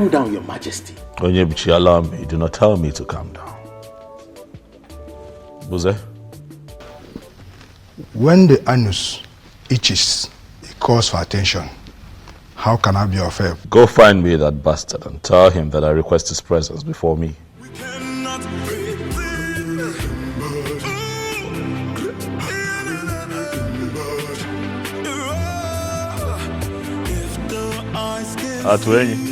Calm down, Your Majesty. Onyebuchi, allow me. Do not tell me to calm down. Buze? When the anus itches, it calls for attention. How can I be of help? Go find me that bastard and tell him that I request his presence before me. Atwenyi.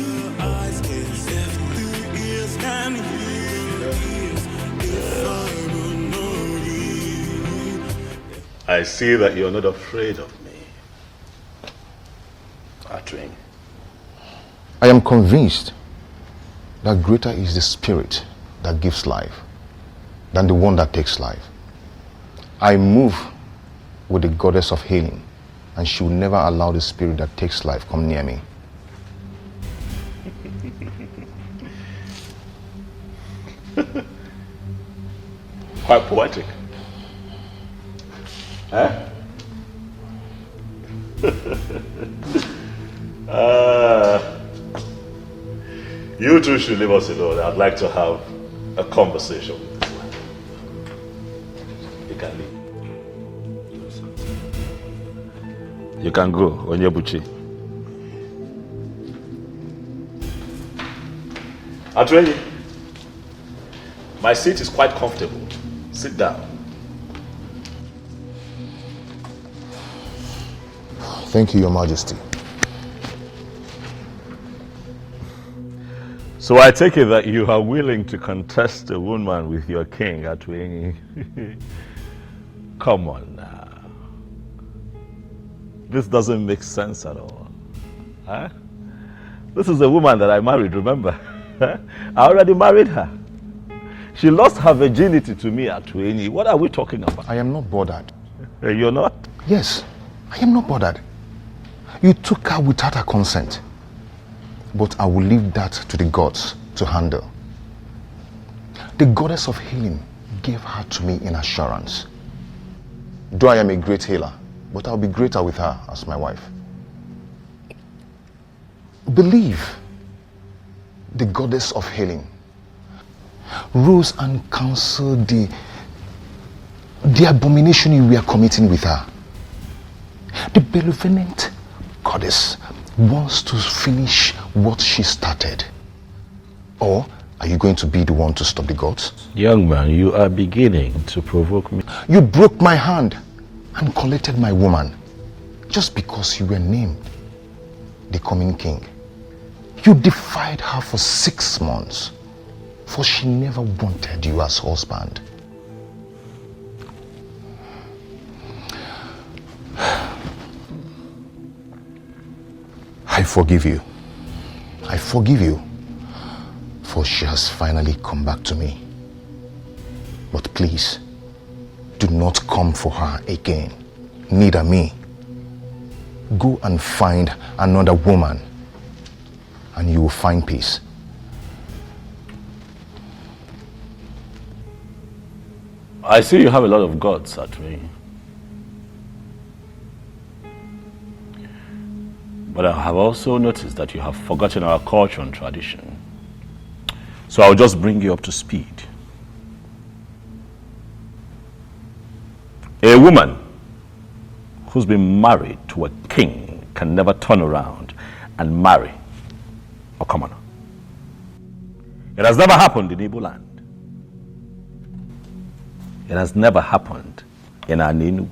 I see that you're not afraid of me. Atwenyi. I am convinced that greater is the spirit that gives life than the one that takes life. I move with the goddess of healing, and she will never allow the spirit that takes life come near me. Quite poetic. Huh? You two should leave us alone. I'd like to have a conversation with this man. You can leave. You can go, Onyebuchi. Atwenyi, my seat is quite comfortable. Sit down. Thank you, Your Majesty. So I take it that you are willing to contest a woman with your king, Atwenyi. Come on now. This doesn't make sense at all. Huh? This is a woman that I married, remember? I already married her. She lost her virginity to me, Atwenyi. What are we talking about? I am not bothered. You're not? Yes, I am not bothered. You took her without her consent. But I will leave that to the gods to handle. The goddess of healing gave her to me in assurance. Though I am a great healer, but I'll be greater with her as my wife. Believe the goddess of healing rose and counseled the abomination you were committing with her. The benevolent goddess wants to finish what she started. Or are you going to be the one to stop the gods? Young man, you are beginning to provoke me. You broke my hand and collected my woman just because you were named the coming king. You defied her for 6 months, for she never wanted you as husband. I forgive you. I forgive you, for she has finally come back to me. But please, do not come for her again, neither me. Go and find another woman, and you will find peace. I see you have a lot of gods, Atwenyi. But I have also noticed that you have forgotten our culture and tradition. So I'll just bring you up to speed. A woman who's been married to a king can never turn around and marry a commoner. It has never happened in Igbo land. It has never happened in Enugu.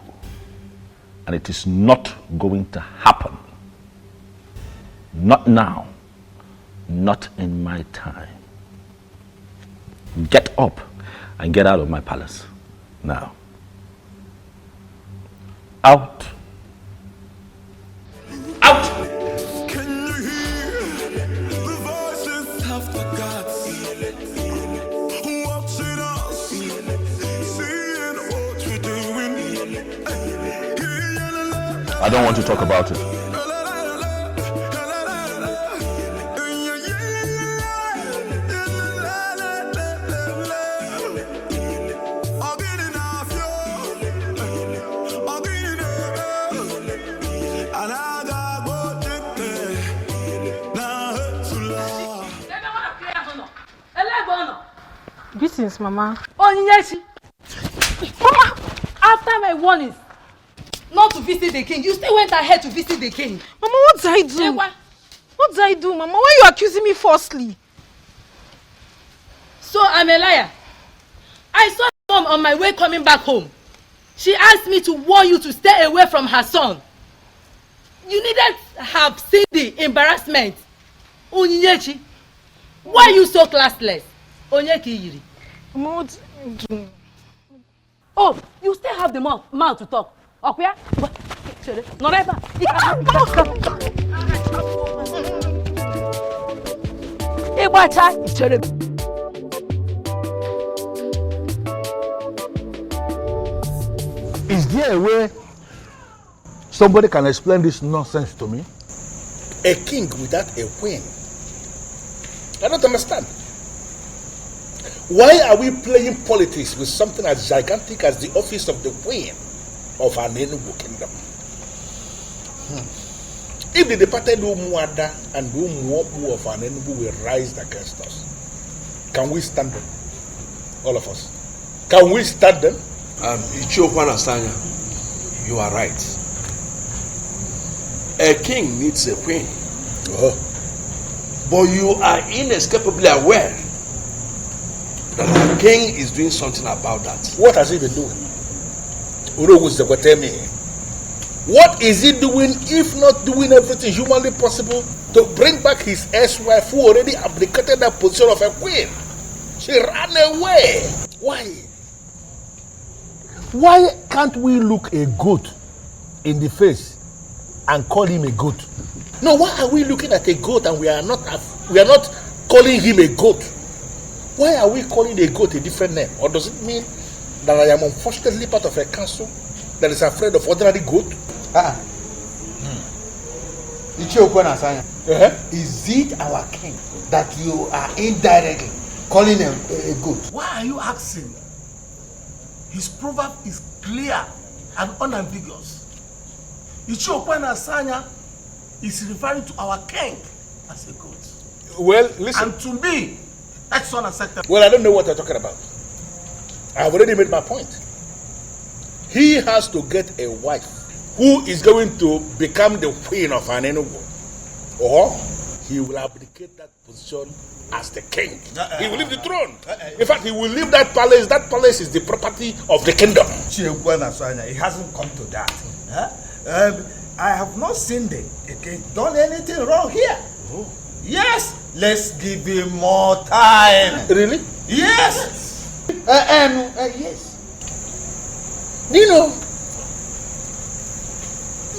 And it is not going to happen. Not now. Not in my time. Get up and get out of my palace now. Out. Out! Can you hear the voices of the gods watching us, seeing what we're doing? I don't want to talk about it. Greetings, Mama. Onyechi. Mama, after my warnings not to visit the king, you still went ahead to visit the king. Mama, what did I do? Ewa. What did I do, Mama? Why are you accusing me falsely? So I'm a liar. I saw Mom on my way coming back home. She asked me to warn you to stay away from her son. You needed to have seen the embarrassment. Onyechi, why are you so classless? Onyeki Yiri. Mama, what did I do? Oh, you still have the mouth to talk. Okay? Not ever. Is there a way somebody can explain this nonsense to me? A king without a queen? I don't understand. Why are we playing politics with something as gigantic as the office of the queen of an Enugu kingdom? If the departed Umuada and Umuopu of an Enugu will rise against us, can we stand them? All of us. Can we stand them? Ichokwana Sanya, you are right. A king needs a queen. Oh. But you are inescapably aware that the king is doing something about that. What has he been doing? What is he doing if not doing everything humanly possible to bring back his ex-wife who already abdicated that position of a queen? She ran away. Why? Why can't we look a goat in the face and call him a goat? No, why are we looking at a goat and we are not calling him a goat? Why are we calling a goat a different name? Or does it mean that I am unfortunately part of a council that is afraid of ordinary goat? Is it our king that you are indirectly calling a goat? Why are you asking? His proverb is clear and unambiguous. Ichiokwana Sanya is referring to our king as a goat. Well, listen. And to me, that's unacceptable. Well, I don't know what you're talking about. I've already made my point. He has to get a wife who is going to become the queen of an Enugu, or he will abdicate that position as the king. He will leave the throne. In fact, he will leave that palace. That palace is the property of the kingdom. It hasn't come to that. I have not seen the king done anything wrong here. Oh. Yes, let's give him more time. Really? Yes. Yes. You know,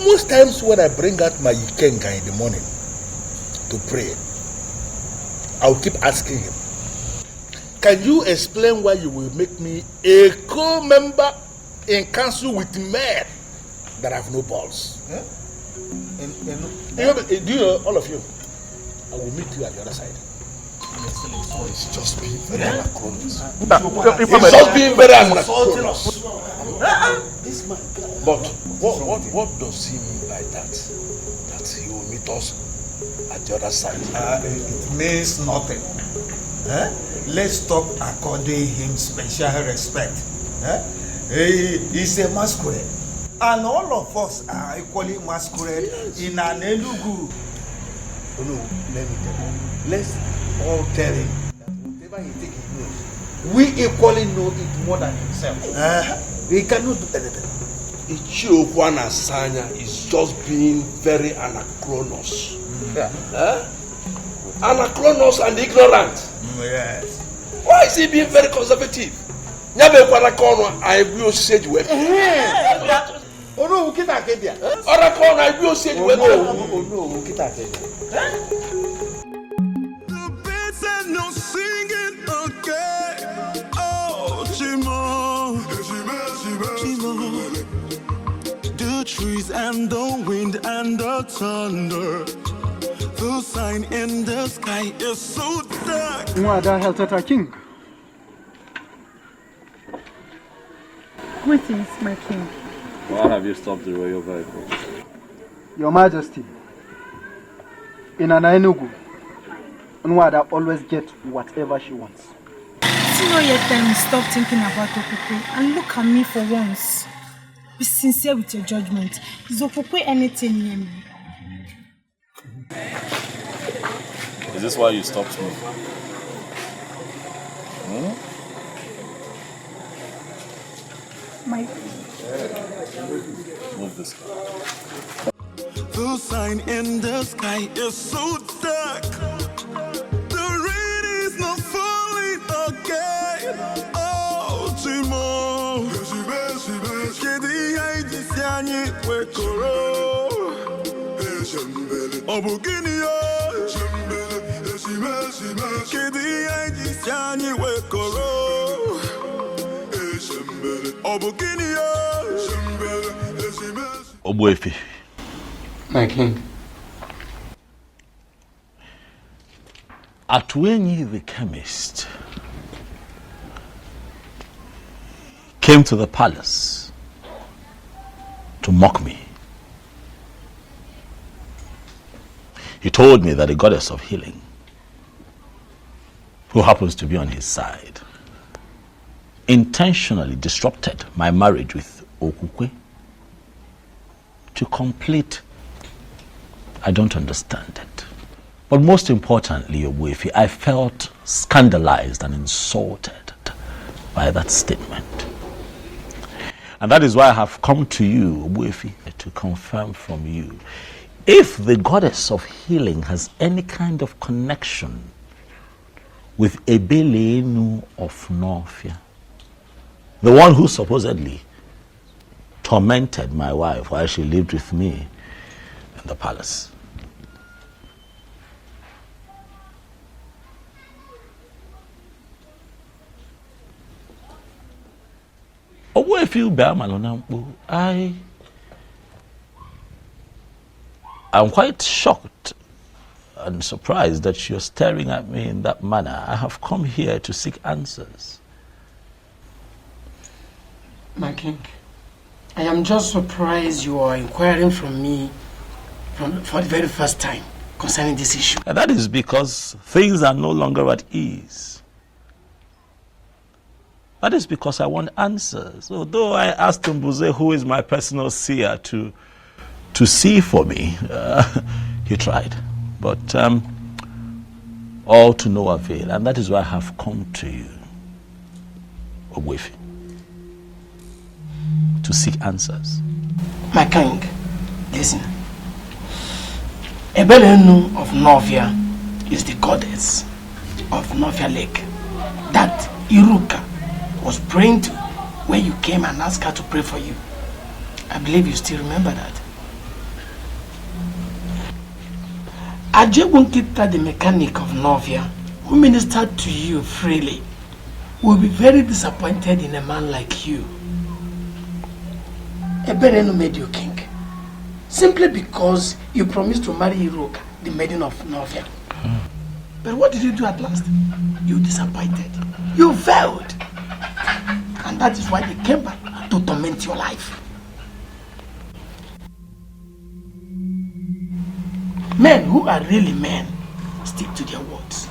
most times when I bring out my Ikenga in the morning to pray, I'll keep asking him, can you explain why you will make me a co-member in council with men that have no balls? Huh? Do you know, all of you, I will meet you at the other side. It's just being very anachronous. It's just being very anachronous. But what does he mean by that? That he will meet us at the other side? It means nothing. Let's stop according him special respect. He's a masquerade. And all of us are equally masquerade in an Enugu. Oh no, let me tell you. Let's all tell him that whatever he thinks he knows, we equally know it more than himself. He cannot do anything. Ichiokwana Sanya is just being very anachronous. Anachronous and ignorant. Yes. Why is he being very conservative? I will say you. Oh no, kita akebia. Ora kono I will say you. Oh no, kita akebia. The birds are not singing again. Oh, Chimo, the trees and the wind and the thunder. The sign in the sky is so dark. Mwada Heltata King. Greetings, my king. Why have you stopped the royal vehicle? Your Majesty, in an Enugu, Nwada always gets whatever she wants. Can't you not yet stop thinking about Okukwe and look at me for once? Be sincere with your judgment. Is Okukwe anything near me? Is this why you stopped me? My... Move this. The sign in the sky is so dark. The rain is not falling again. Oh, Timo. Kedi haidi siani wekoro. Obugini yo. Kedi haidi siani wekoro. Obugini yo. Obuefi. My king. Atwenyi the chemist came to the palace to mock me. He told me that the goddess of healing, who happens to be on his side, intentionally disrupted my marriage with Okukwe to complete. I don't understand it. But most importantly, Obuefi, I felt scandalized and insulted by that statement. And that is why I have come to you, Obuefi, to confirm from you if the goddess of healing has any kind of connection with Ebelenu of Norfia, the one who supposedly tormented my wife while she lived with me in the palace. I'm quite shocked and surprised that you're staring at me in that manner. I have come here to seek answers. My king, I am just surprised you are inquiring from me for the very first time concerning this issue. And that is because things are no longer at ease. That is because I want answers. Although I asked Mbuze, who is my personal seer, to see for me, he tried. But all to no avail. And that is why I have come to you, Obuefi, to seek answers. My king, listen. Ebelenu of Novia is the goddess of Novia Lake that Iruka was praying to when you came and asked her to pray for you. I believe you still remember that. Ajebunkita, the mechanic of Novia, who ministered to you freely, will be very disappointed in a man like you. Ebelenu made you king simply because you promised to marry Iruka, the maiden of Novia. But what did you do at last? You disappointed. You failed. And that is why they came back to torment your life. Men who are really men stick to their words.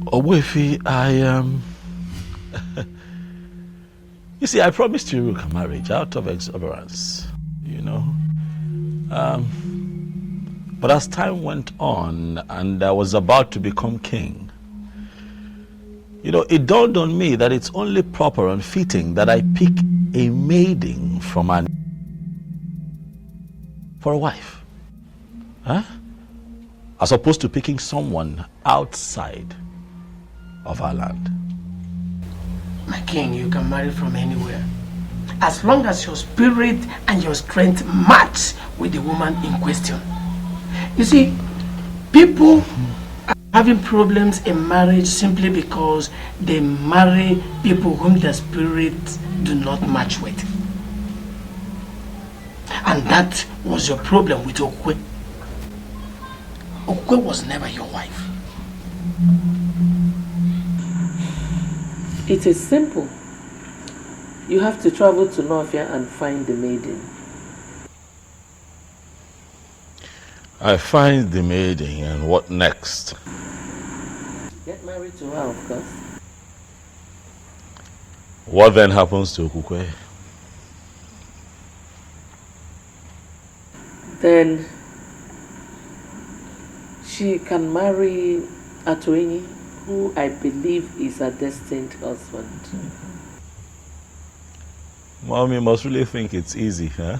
Obuefi, you see, I promised you a marriage out of exuberance, you know. But as time went on and I was about to become king, you know, it dawned on me that it's only proper and fitting that I pick a maiden from for a wife. As opposed to picking someone outside of our land. My king, you can marry from anywhere, as long as your spirit and your strength match with the woman in question. You see, people are having problems in marriage simply because they marry people whom their spirits do not match with. And that was your problem with Okwe. Okwe was never your wife. It is simple. You have to travel to Nofia and find the maiden. I find the maiden, and what next? Get married to her, of course. What then happens to Okukwe? Then she can marry Atoini, who I believe is a destined husband. Mommy must really think it's easy, huh?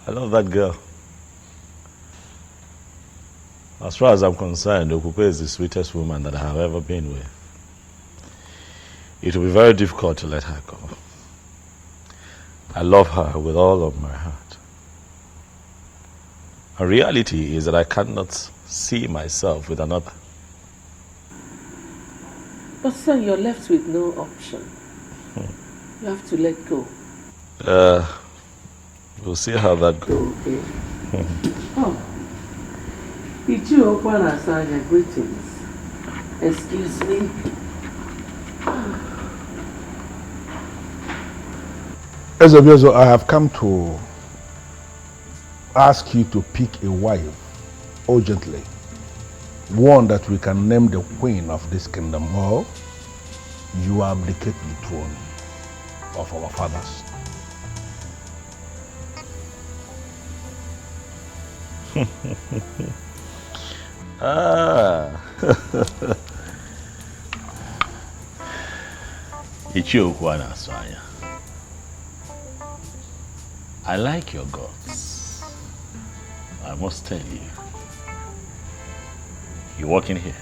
I love that girl. As far as I'm concerned, Okukwe is the sweetest woman that I have ever been with. It will be very difficult to let her go. I love her with all of my heart. The reality is that I cannot see myself with another. But son, you're left with no option. You have to let go. We'll see how that goes. Okay. Oh. Ichi Okwana Asanya, greetings. Excuse me. Ezobiozo, I have come to ask you to pick a wife urgently. One that we can name the queen of this kingdom, or you abdicate the throne of our fathers. Ichiokwana Asanya. I like your guts. I must tell you. You walk in here.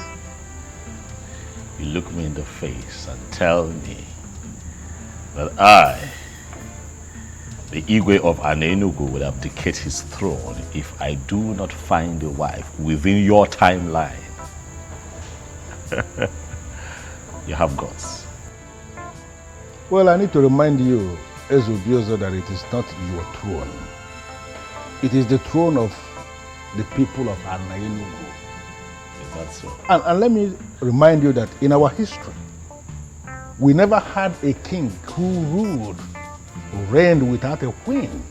You look me in the face and tell me that I, the Igwe of Anenugu, will abdicate his throne if I do not find a wife within your timeline. You have guts. Well, I need to remind you, Ezobiozo, that it is not your throne. It is the throne of the people of Anenugu. Is that so? And let me remind you that in our history, we never had a king who ruled, reigned without a queen.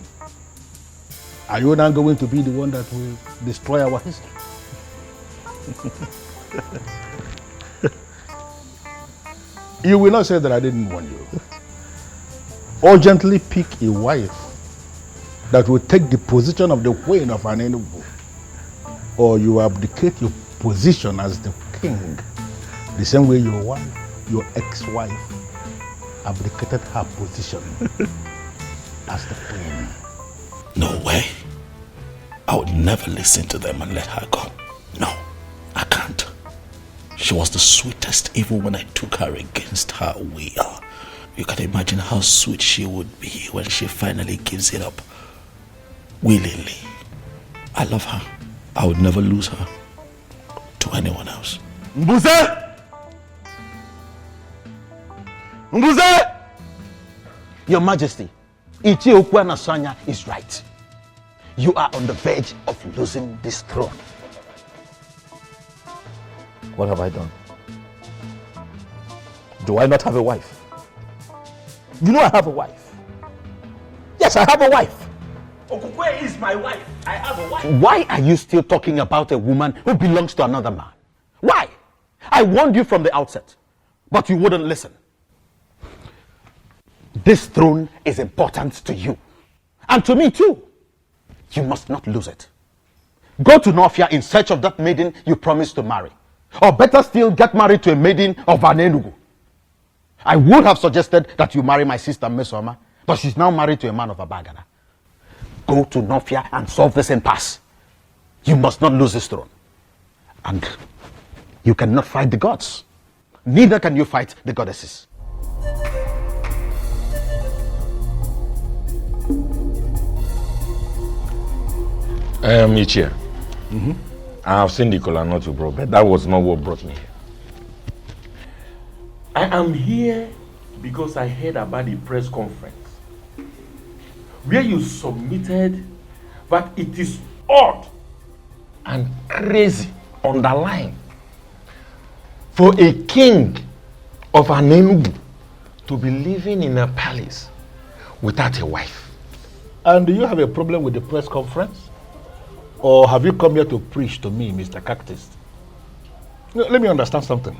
Are you now going to be the one that will destroy our history? You will not say that I didn't warn you. Urgently pick a wife that will take the position of the queen of Anenugu, or you abdicate your position as the king, the same way your wife, your ex-wife, abdicated her position as the queen. No way. I would never listen to them and let her go. No, I can't. She was the sweetest even when I took her against her will. You can imagine how sweet she would be when she finally gives it up willingly. I love her. I would never lose her to anyone else. Mbuze! Mbuze! Your Majesty, Ichiokwana Asanya is right. You are on the verge of losing this throne. What have I done? Do I not have a wife? You know I have a wife. Yes, I have a wife. Okukwe is my wife. I have a wife. Why are you still talking about a woman who belongs to another man? Why? I warned you from the outset, but you wouldn't listen. This throne is important to you, and to me too. You must not lose it. Go to Nofia in search of that maiden you promised to marry. Or better still, get married to a maiden of Anenugu. I would have suggested that you marry my sister Mesoma, but she's now married to a man of Abagana. Go to Nofia and solve this impasse. You must not lose this throne. And you cannot fight the gods. Neither can you fight the goddesses. Micheal, I have seen the kola nut you brought, but that was not what brought me here. I am here because I heard about the press conference where you submitted that it is odd and crazy, underline, for a king of an Enugu to be living in a palace without a wife. And do you have a problem with the press conference? Or have you come here to preach to me, Mr. Cactus? No, let me understand something.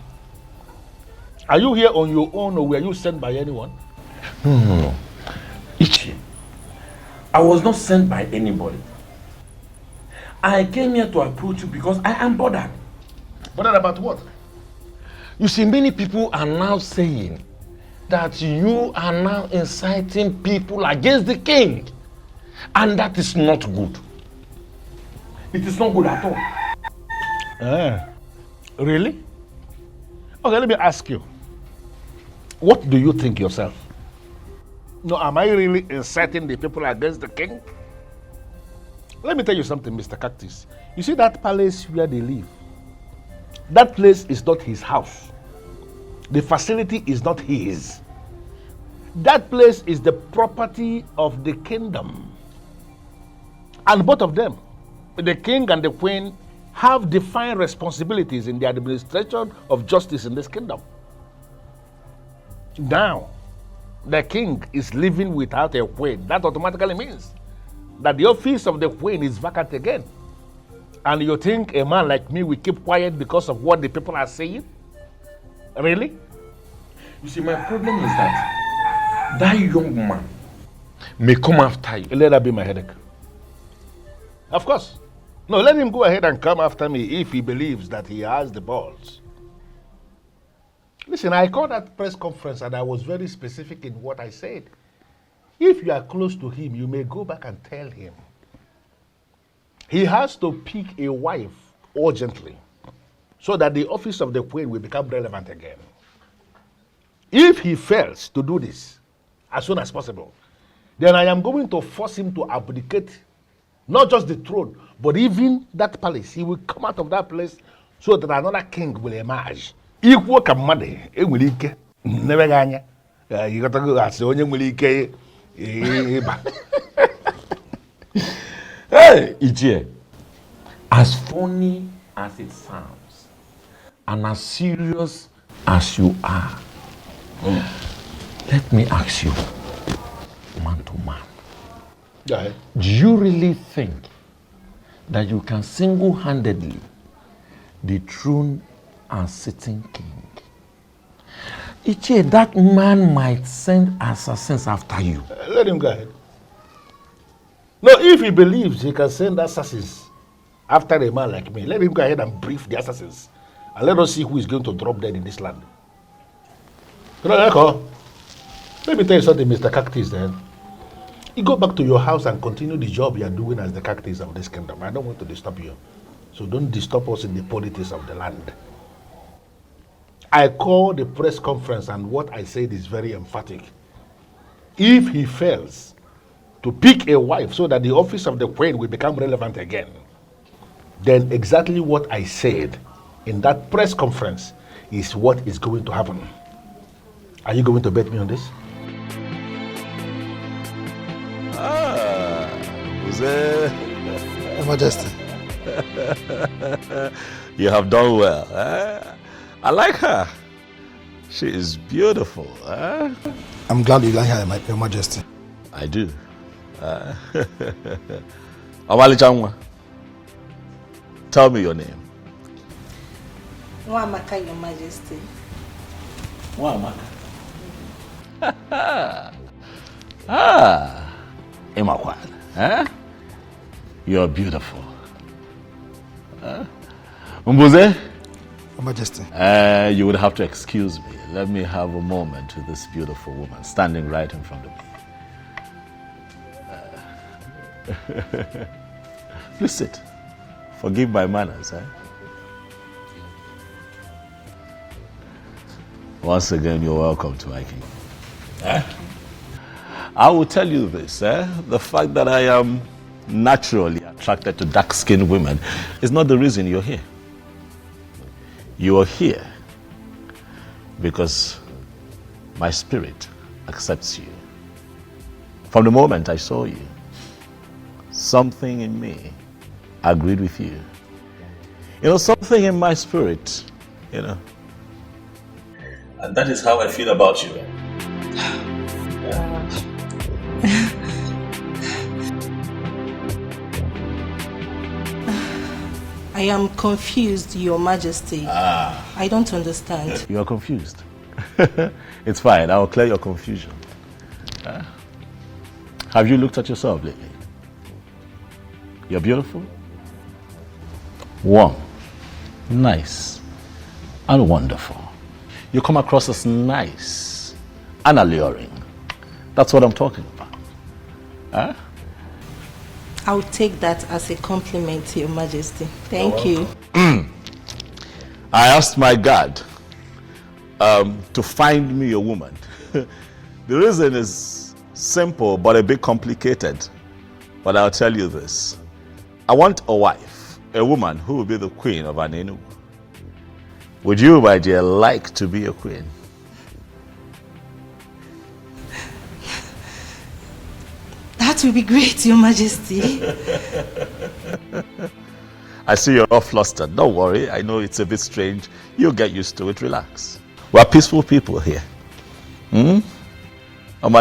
Are you here on your own or were you sent by anyone? No. Ichi, I was not sent by anybody. I came here to approach you because I am bothered. Bothered about what? You see, many people are now saying that you are now inciting people against the king. And that is not good. It is not good at all. Really? Okay, let me ask you. What do you think yourself? No, am I really inciting the people against the king? Let me tell you something, Mr. Cactus. You see that palace where they live? That place is not his house. The facility is not his. That place is the property of the kingdom. And both of them, the king and the queen, have defined responsibilities in the administration of justice in this kingdom. Now, the king is living without a queen. That automatically means that the office of the queen is vacant again. And you think a man like me will keep quiet because of what the people are saying? Really? You see, my problem is that young man may come after you. Let that be my headache. Of course. No, let him go ahead and come after me if he believes that he has the balls. Listen, I called that press conference and I was very specific in what I said. If you are close to him, you may go back and tell him. He has to pick a wife urgently so that the office of the queen will become relevant again. If he fails to do this as soon as possible, then I am going to force him to abdicate not just the throne, but even that palace. He will come out of that place so that another king will emerge. Equal command, it will ike. Never ganya. You got to go as only will ike. Hey, Ije, as funny as it sounds, and as serious as you are, let me ask you, man to man. Yeah. Do you really think that you can single-handedly dethrone a sitting king? Ichie, that man might send assassins after you. Let him go ahead. No, if he believes he can send assassins after a man like me, let him go ahead and brief the assassins. And let us see who is going to drop dead in this land. Let me tell you something, Mr. Cactus, then. You go back to your house and continue the job you are doing as the cactus of this kingdom. I don't want to disturb you. So don't disturb us in the politics of the land. I call the press conference and what I said is very emphatic. If he fails to pick a wife so that the office of the queen will become relevant again, then exactly what I said in that press conference is what is going to happen. Are you going to bet me on this? Your Majesty. You have done well. I like her. She is beautiful. I'm glad you like her, Your Majesty. I do. Awali Changwa, tell me your name. Nwamaka, Your Majesty. Nwamaka. Imakwan. You're beautiful. Mbuze? Your Majesty. You would have to excuse me. Let me have a moment with this beautiful woman standing right in front of me. Please sit. Forgive my manners. Once again, you're welcome to my kingdom. I will tell you this, the fact that I am naturally attracted to dark-skinned women is not the reason you're here. You are here because my spirit accepts you. From the moment I saw you, something in me agreed with you. You know, something in my spirit, And that is how I feel about you. I am confused, Your Majesty. I don't understand. You are confused. It's fine. I'll clear your confusion. Have you looked at yourself lately? You're beautiful, warm, nice, and wonderful. You come across as nice and alluring. That's what I'm talking about. I'll take that as a compliment, Your Majesty. Thank you. I asked my God to find me a woman. The reason is simple but a bit complicated. But I'll tell you this. I want a wife, a woman who will be the queen of an Enugu. Would you, my dear, like to be a queen? That will be great, Your Majesty. I see you're all flustered. Don't worry. I know it's a bit strange. You'll get used to it. Relax. We're peaceful people here. Omali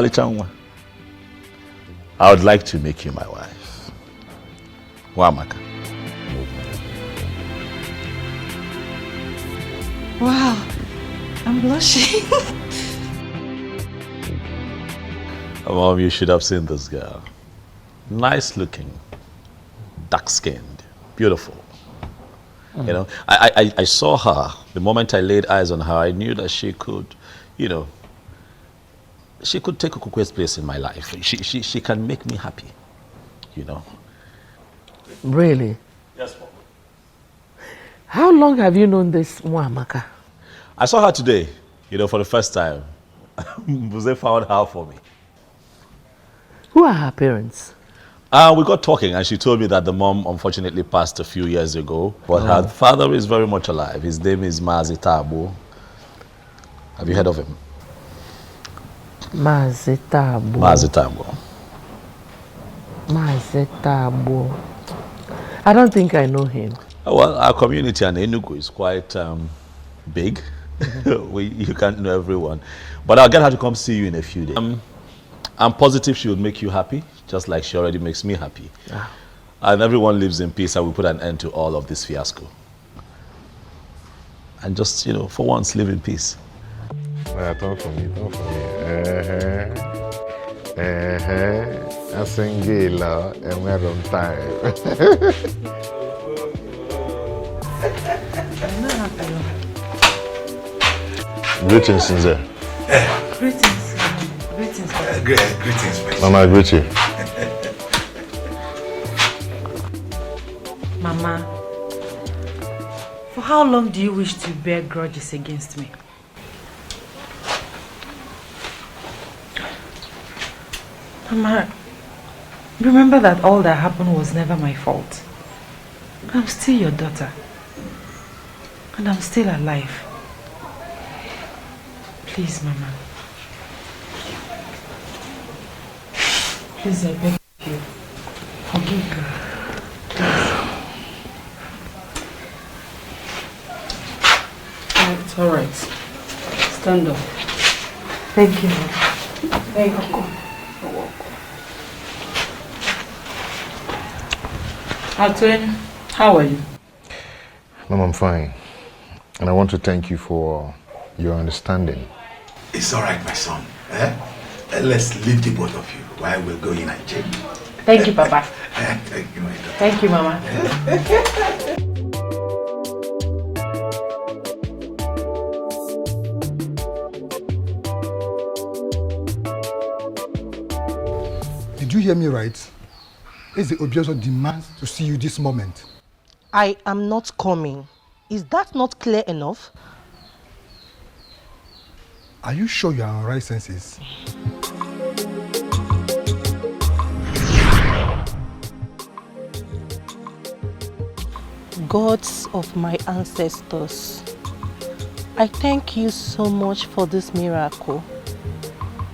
Changwa. I would like to make you my wife. Wamaka. Wow, I'm blushing. Mom, you should have seen this girl. Nice looking, dark skinned, beautiful. You know, I saw her. The moment I laid eyes on her, I knew that she could, you know, she could take Okukwe's place in my life. She can make me happy, you know. Really? Yes, Mom. How long have you known this Mwamaka? I saw her today, you know, for the first time. Buze found her for me. Who are her parents? We got talking and she told me that the mom unfortunately passed a few years ago, but her father is very much alive. His name is Mazitabo. Have you heard of him? Mazitabo. Mazitabo. Mazitabo. I don't think I know him. Well, our community in Enugu is quite big. You can't know everyone. But I'll get her to come see you in a few days. I'm positive she would make you happy, just like she already makes me happy. And everyone lives in peace and we put an end to all of this fiasco. And just, you know, for once, live in peace. Don't for me, don't for me. I sing Gila and we're on time. Greetings, Sinze. Greetings. Greetings. Greetings, Mama, greet you. Mama, for how long do you wish to bear grudges against me? Mama, remember that all that happened was never my fault. I'm still your daughter. And I'm still alive. Please, Mama. Please, I beg you. Forgive her. Please. Oh, it's all right. Stand up. Thank you, Mama. Thank you. You're welcome. Atwin, how are you? Mom, I'm fine. And I want to thank you for your understanding. It's all right, my son. Let's leave the both of you while we're going and change. Thank you, Papa. Thank you, my daughter. Thank you, Mama. Did you hear me right? Is the objection demands to see you this moment? I am not coming. Is that not clear enough? Are you sure you are in right senses? Gods of my ancestors, I thank you so much for this miracle.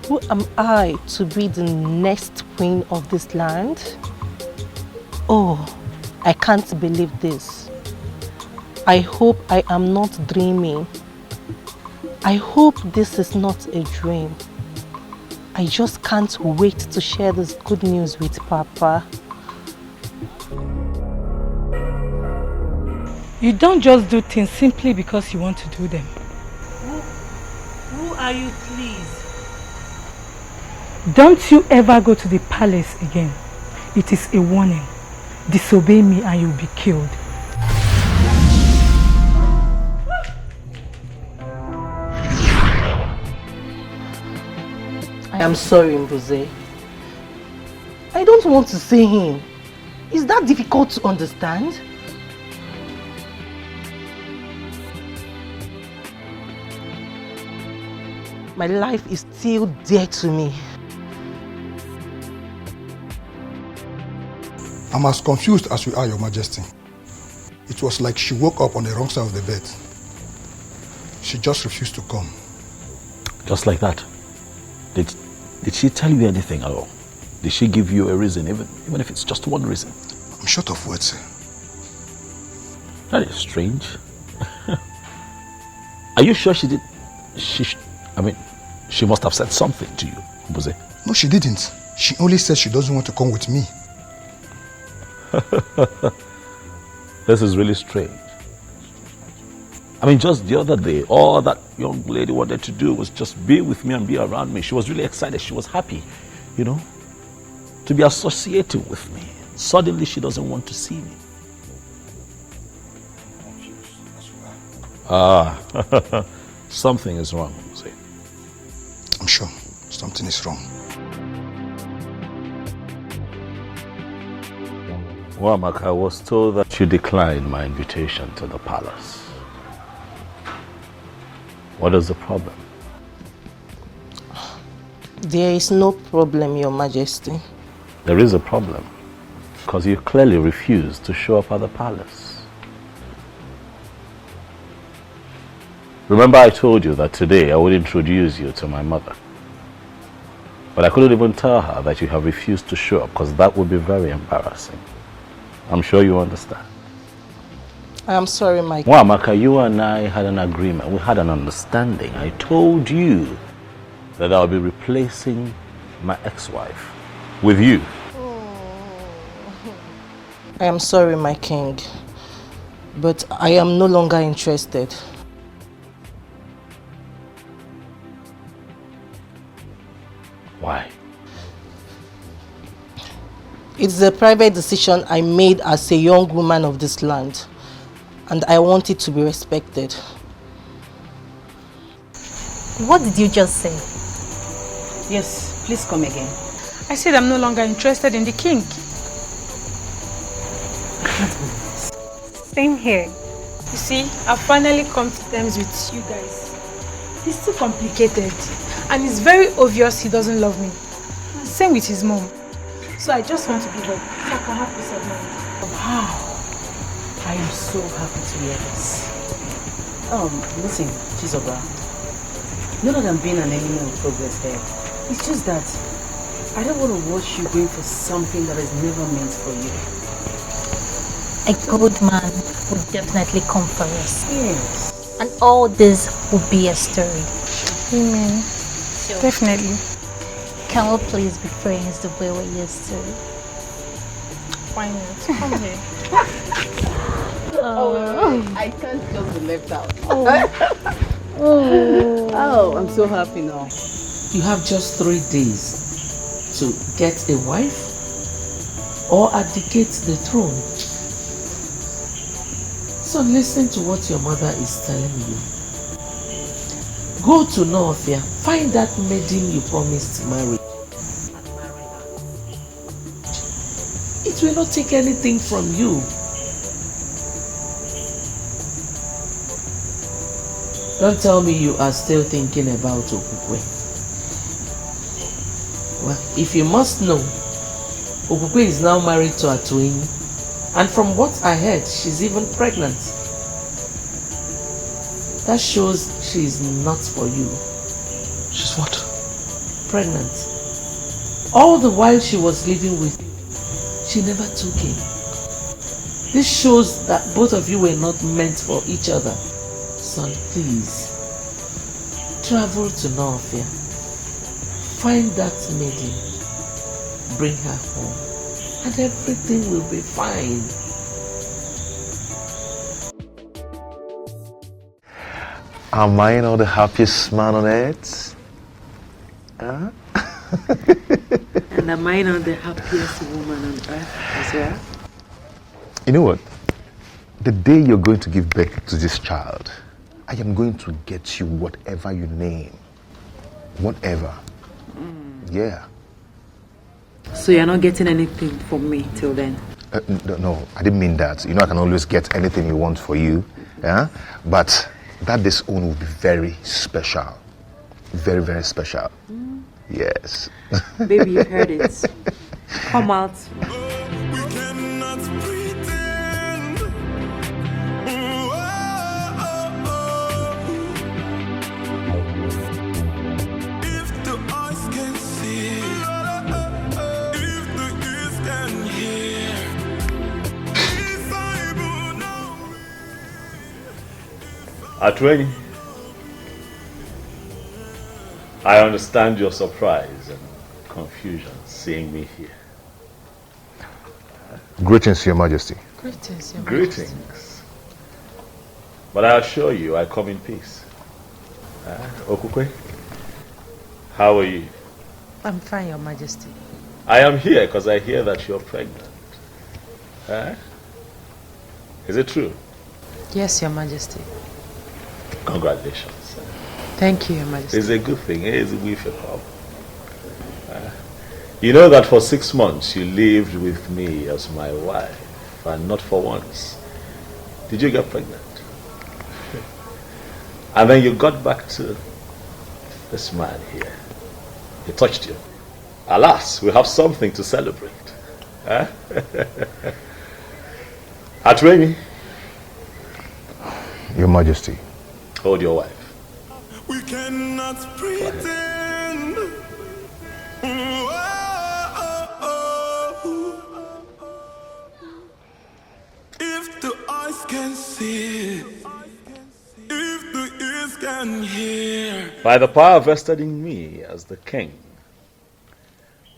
Who am I to be the next queen of this land? Oh, I can't believe this. I hope I am not dreaming. I hope this is not a dream. I just can't wait to share this good news with Papa. You don't just do things simply because you want to do them. Who are you, please? Don't you ever go to the palace again. It is a warning. Disobey me and you'll be killed. I am sorry, Mbuze. I don't want to say him. Is that difficult to understand? My life is still dear to me. I'm as confused as you are, Your Majesty. It was like she woke up on the wrong side of the bed. She just refused to come. Just like that? Did she tell you anything at all? Did she give you a reason, even if it's just one reason? I'm short of words, sir. That is strange. Are you sure she did? She must have said something to you, Mbuze. No, she didn't. She only said she doesn't want to come with me. This is really strange. Just the other day, all that young lady wanted to do was just be with me and be around me. She was really excited. She was happy, to be associated with me. Suddenly, she doesn't want to see me. Something is wrong, Mbuze. I'm sure something is wrong. Wamak, I was told that you declined my invitation to the palace. What is the problem? There is no problem, Your Majesty. There is a problem, because you clearly refused to show up at the palace. Remember I told you that today I would introduce you to my mother. But I couldn't even tell her that you have refused to show up, because that would be very embarrassing. I'm sure you understand. I am sorry, Mike. Wamaka, you and I had an agreement. We had an understanding. I told you that I'll be replacing my ex-wife with you. I am sorry, my king. But I am no longer interested. Why? It's a private decision I made as a young woman of this land, and I want it to be respected. What did you just say? Yes, please come again. I said I'm no longer interested in the king. Same here. You see, I've finally come to terms with you guys. He's too complicated, and it's very obvious he doesn't love me. Same with his mom. So I just want to give up, so I can have peace of mind. Wow. I am so happy to hear this. Listen, Chizoba. Not that I'm being an enemy of progress there. It's just that I don't want to watch you going for something that is never meant for you. A good man would definitely come for us. Yes. And all this will be a story. Amen. So, Definitely. can we please be friends the way we used to? Why not? Come here. I can't just be left out. Oh, I'm so happy now. You have just 3 days to get a wife or abdicate the throne. So listen to what your mother is telling you. Go to Northia, find that maiden you promised to marry. It will not take anything from you. Don't tell me you are still thinking about Okukwe. Well, if you must know, Okukwe is now married to Atuini, and from what I heard, she's even pregnant. That shows she is not for you. She's what? Pregnant. All the while she was living with you, she never took him. This shows that both of you were not meant for each other. Son, please. Travel to Northia. Find that maiden. Bring her home. And everything will be fine. Am I not the happiest man on earth? Huh? And am I not the happiest woman on earth as well? You know what? The day you're going to give birth to this child, I am going to get you whatever you name. Whatever. Yeah. So you're not getting anything from me till then? No, I didn't mean that. You know I can always get anything you want for you. Yeah? But that this one will be very special. Very, very special. Yes. Baby, you heard it. Come out. Atwini, I understand your surprise and confusion seeing me here. Greetings, Your Majesty. Greetings, Your Majesty. Greetings. But I assure you, I come in peace. Okukwe, how are you? I'm fine, Your Majesty. I am here because I hear that you're pregnant. Is it true? Yes, Your Majesty. Congratulations. Thank you, Your Majesty. It's a good thing. It's a good thing. You know that for 6 months you lived with me as my wife, and not for once did you get pregnant. And then you got back to this man here. He touched you. Alas, we have something to celebrate. Atwini. Your Majesty. Hold your wife. We cannot pretend. If the eyes can see, if the ears can hear. By the power vested in me as the king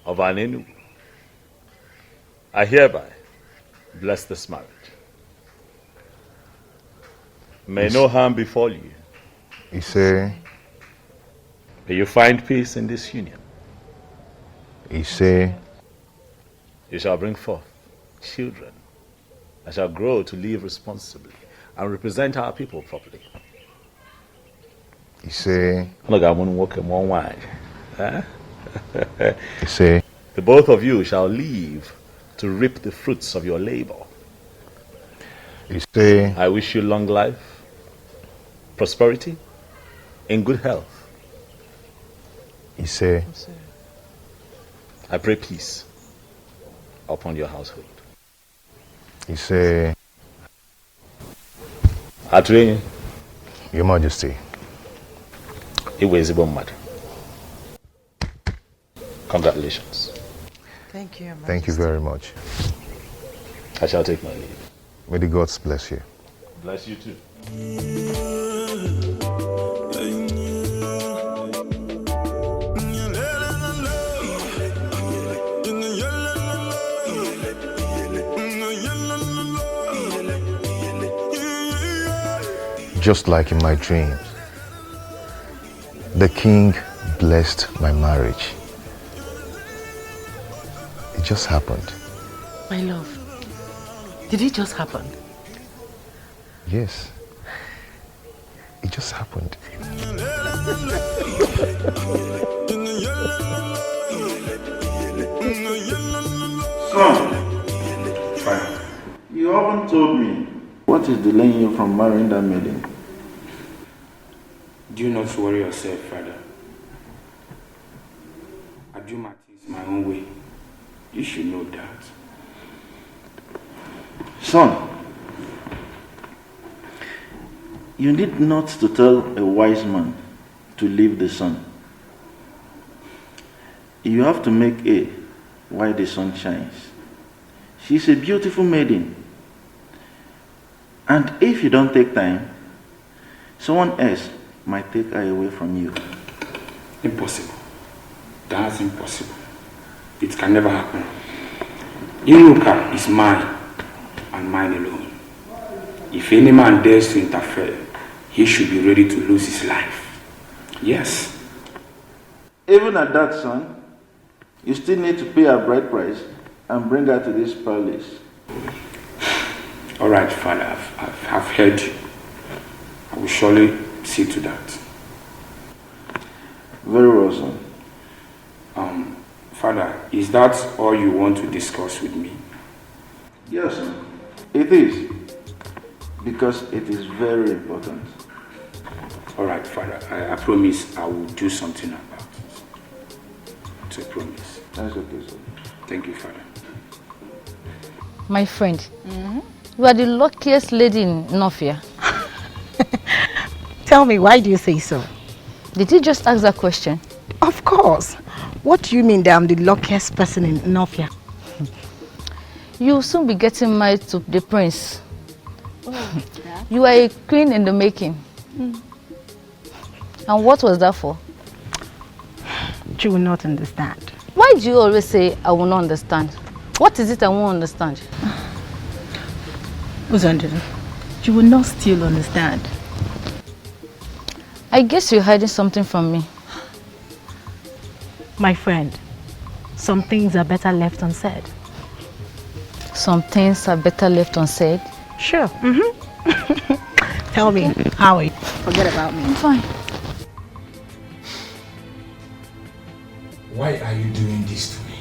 of Anenu, I hereby bless this marriage. May no harm befall you. You say? May you find peace in this union. You say? You shall bring forth children that shall grow to live responsibly and represent our people properly. You say? Look, I want to walk in one way. You say? The both of you shall live to reap the fruits of your labor. You say? I wish you long life, prosperity, in good health. You say? I pray peace upon your household. You say? Atwini. Your Majesty. Mad. Congratulations. Thank you, Your Majesty. Thank you very much. I shall take my leave. May the gods bless you. Bless you too. Just like in my dreams, the king blessed my marriage. It just happened. My love, did it just happen? Yes. It just happened. Son, you haven't told me what is delaying you from marrying that maiden. Do not worry yourself, father. I do my things my own way. You should know that. Son, you need not to tell a wise man to leave the sun. You have to make hay while the sun shines. She's a beautiful maiden. And if you don't take time, someone else might take her away from you. Impossible. That's impossible. It can never happen. Iruka is mine and mine alone. If any man dares to interfere, he should be ready to lose his life. Yes. Even at that, son, you still need to pay her bride price and bring her to this palace. All right, Father, I've heard you. I will surely see to that. Very well, son. Father, is that all you want to discuss with me? Yes, son. It is. Because it is very important. All right, Father, I promise I will do something about it. It's a promise. That's okay, sir. Thank you, Father. My friend, you are the luckiest lady in Nofia. Tell me, why do you say so? Did you just ask that question? Of course. What do you mean that I'm the luckiest person in Nofia? You'll soon be getting married to the prince. Oh, yeah. You are a queen in the making. And what was that for? You will not understand. Why do you always say, I will not understand? What is it I won't understand? Uzandra, you will not still understand. I guess you're hiding something from me. My friend, some things are better left unsaid. Some things are better left unsaid? Sure. Tell me, how are you? Forget about me. I'm fine. Why are you doing this to me?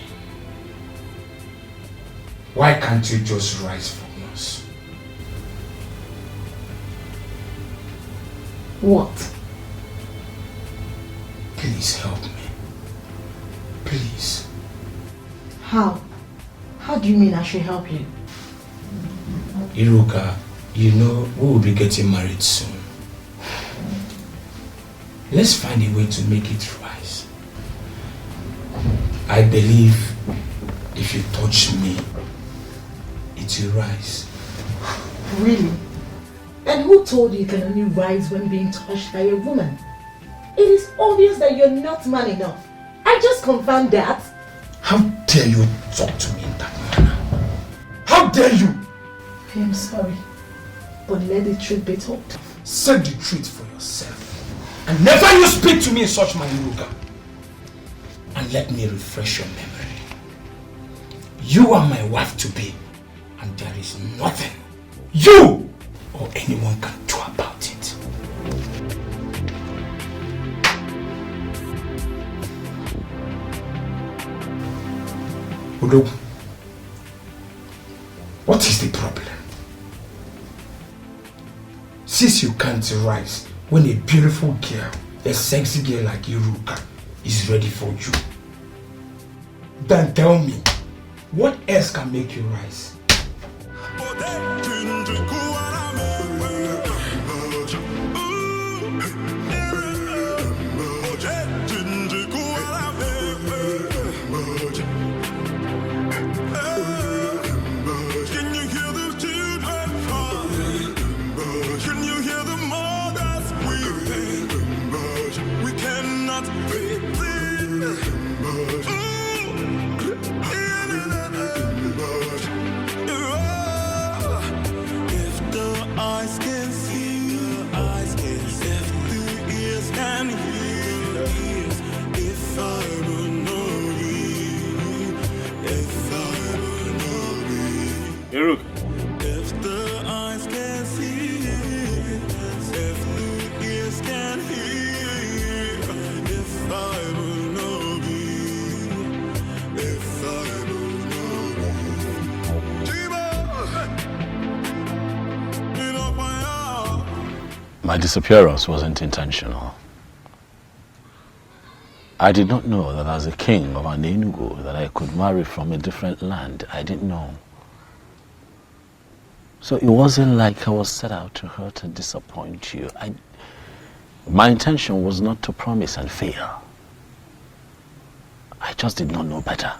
Why can't you just rise from us? What? Please help me. Please. How? How do you mean I should help you? Iruka, you know we will be getting married soon. Let's find a way to make it rise. I believe if you touch me, it will rise. Really? And who told you can only rise when being touched by a woman? It is obvious that you're not man enough. I just confirmed that. How dare you talk to me in that manner? How dare you? I am sorry, but let the truth be told. Say the truth for yourself. And never you speak to me in such manner, Iruka. And let me refresh your memory. You are my wife to be, and there is nothing you or anyone can do about it. Udo, what is the problem? Since you can't rise when a beautiful girl, a sexy girl like Iruka is ready for you, then tell me, what else can make you rise? If the eyes can see, if the ears can hear, if I will not be, if I will not be. My disappearance wasn't intentional. I did not know that as a king of an Enugu that I could marry from a different land. I didn't know. So it wasn't like I was set out to hurt and disappoint you. My intention was not to promise and fail. I just did not know better.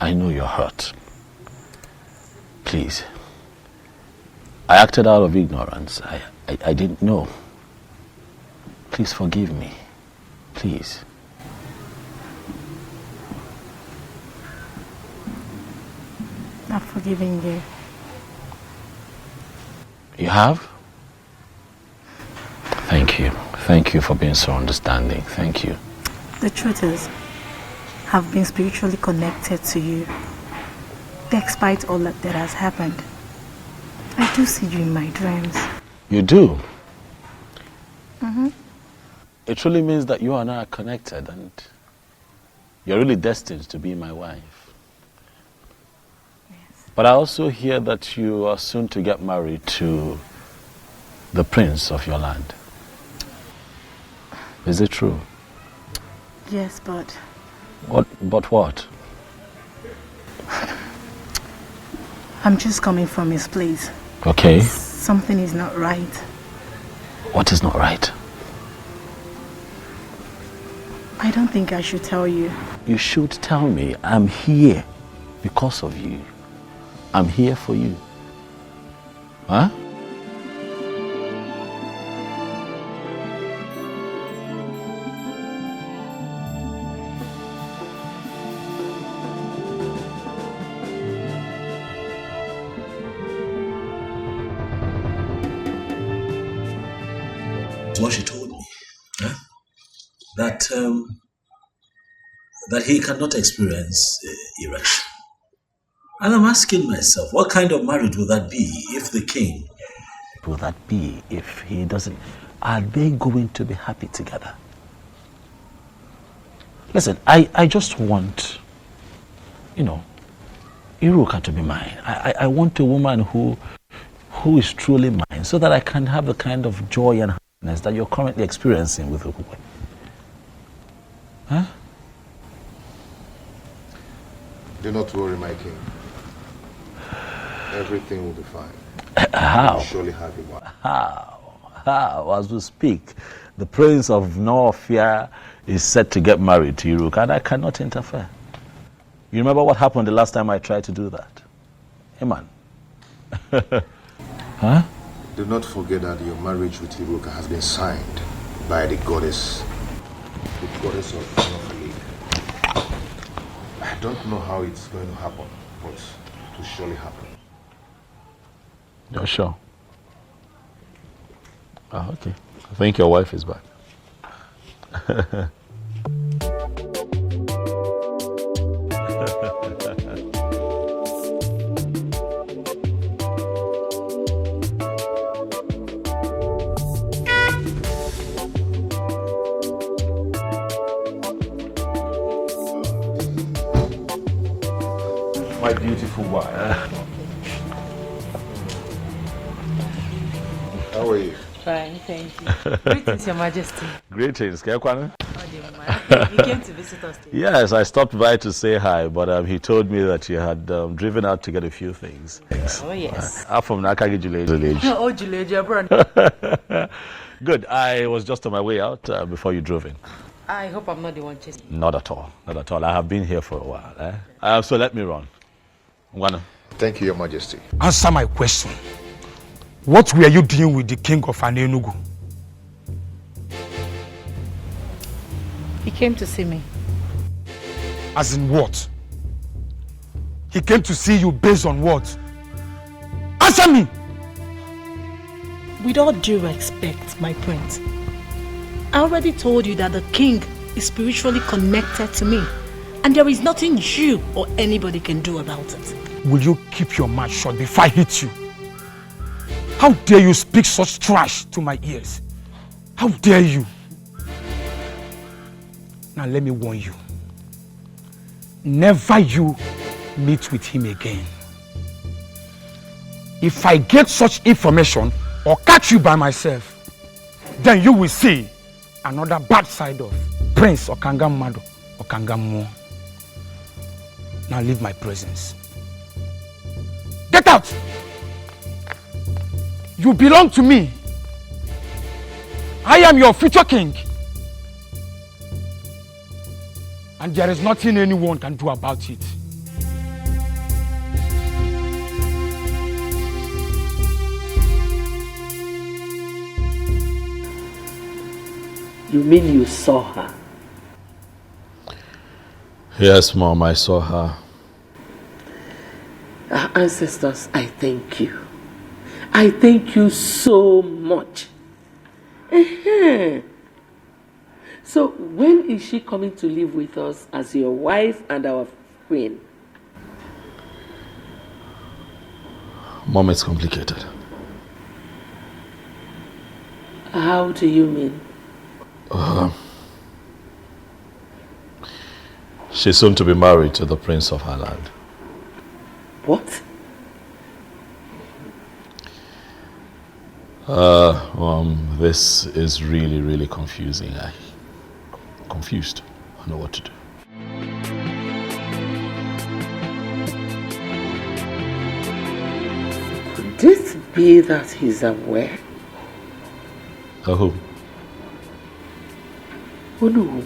I know you're hurt. Please, I acted out of ignorance. I didn't know. Please forgive me. Please. I've forgiven you. You have? Thank you. Thank you for being so understanding. Thank you. The truth is, I've been spiritually connected to you. Despite all that has happened, I do see you in my dreams. You do? Mm-hmm. It truly means that you and I are connected and you're really destined to be my wife. Yes. But I also hear that you are soon to get married to the prince of your land. Is it true? Yes, but... But what? I'm just coming from his place. Okay. Something is not right. What is not right? I don't think I should tell you. You should tell me. I'm here because of you. I'm here for you. Huh? What she told me, huh? That he cannot experience erection. And I'm asking myself, what kind of marriage would that be if the king... Will that be if he doesn't... Are they going to be happy together? Listen, I just want, Iruka to be mine. I want a woman who is truly mine so that I can have the kind of joy and happiness that you're currently experiencing with Ukwe. Huh? Do not worry, my king. Everything will be fine. How? You will surely have a wife. How? As we speak, the prince of Norfia is set to get married to Iruka, and I cannot interfere. You remember what happened the last time I tried to do that? Hey, man. Huh? Do not forget that your marriage with Iruka has been signed by the goddess of Norfolk. I don't know how it's going to happen, but it will surely happen. You're sure? Oh, okay. I think your wife is back. My beautiful wife. How are you? Fine, thank you. Greetings, Your Majesty. Greetings. Kekwane? You came to visit us today. Yes, I stopped by to say hi, but he told me that you had driven out to get a few things. Oh, yes. I'm from Nakagi Village. Oh, Juleja, brother. Good. I was just on my way out before you drove in. I hope I'm not the one chasing. Not at all. Not at all. I have been here for a while. So let me run. Thank you, Your Majesty. Answer my question. What were you doing with the king of Anenugu? He came to see me. As in what? He came to see you based on what? Answer me! With all due respect, my prince, I already told you that the king is spiritually connected to me, and there is nothing you or anybody can do about it. Will you keep your mouth shut before I hit you? How dare you speak such trash to my ears? How dare you? Now let me warn you. Never you meet with him again. If I get such information or catch you by myself, then you will see another bad side of Prince Okangamado Okangamu. Now leave my presence. Get out! You belong to me. I am your future king. And there is nothing anyone can do about it. You mean you saw her? Yes, Mom, I saw her. Our ancestors, I thank you. I thank you so much. So when is she coming to live with us as your wife and our queen? Mom, it's complicated. How do you mean? She's soon to be married to the prince of her land. What? This is really, really confusing. I'm confused. I don't know what to do. Could it be that he's aware? Who? Onny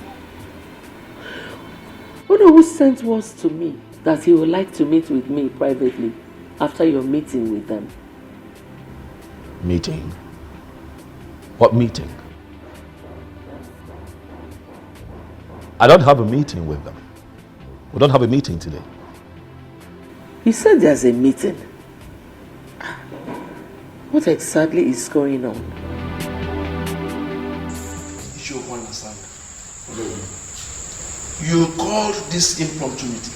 who sent words to me that he would like to meet with me privately after your meeting with them. Meeting? What meeting? I don't have a meeting with them. We don't have a meeting today. He said there's a meeting. What exactly is going on? You called this impromptu meeting.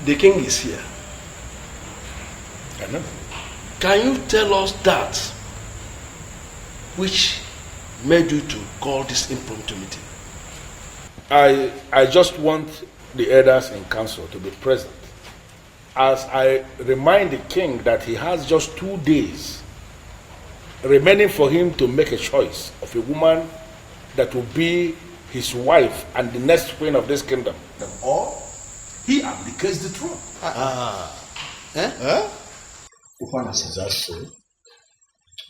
The king is here. I know. Can you tell us that which made you to call this impromptu meeting? I just want the elders in council to be present as I remind the king that he has just 2 days remaining for him to make a choice of a woman that will be his wife and the next queen of this kingdom. Or he abdicates the throne. Is that so?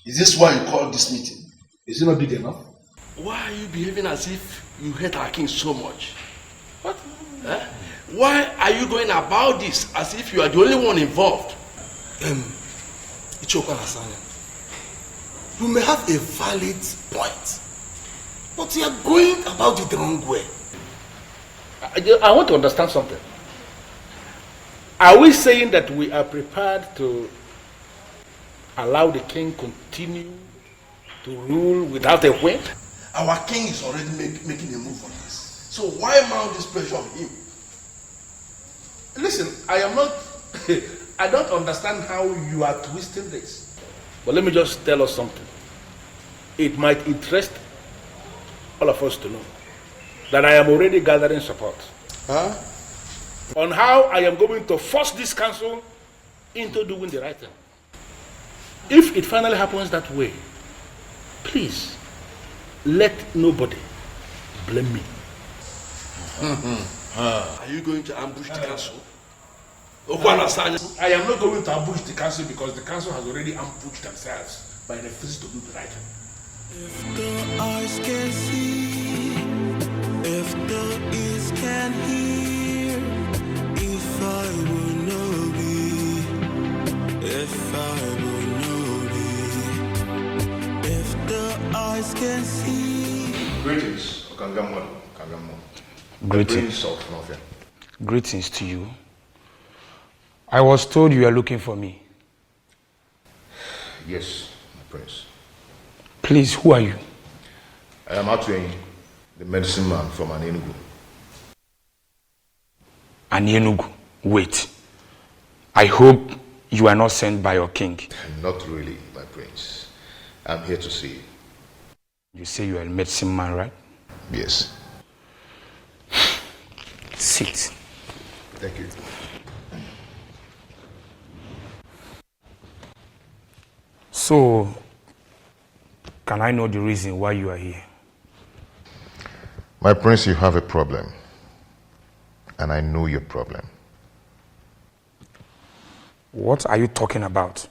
Is this why you called this meeting? Is it not big enough? Why are you behaving as if you hate our king so much? What? Why are you going about this as if you are the only one involved? You may have a valid point, but you are going about it the wrong way. I want to understand something. Are we saying that we are prepared to allow the king continue to rule without a queen? Our king is already making a move on this. So why mount this pressure on him? Listen, I am not... I don't understand how you are twisting this. But let me just tell us something. It might interest all of us to know that I am already gathering support on how I am going to force this council into doing the right thing. If it finally happens that way, please let nobody blame me. Are you going to ambush the council? I am not going to ambush the council because the council has already ambushed themselves by refusing to do the right thing. If the eyes can see, if the ears can hear, if I will know thee, if I will know thee, if the eyes can see. Greetings, Okangamo. Greetings. Greetings to you. I was told you are looking for me. Yes, my prince. Please, who are you? I am Atwin, the medicine man from Enugu. Enugu? Wait. I hope you are not sent by your king. Not really, my prince. I'm here to see you. You say you are a medicine man, right? Yes. Sit. Thank you. So, can I know the reason why you are here? My prince, you have a problem. And I know your problem. What are you talking about?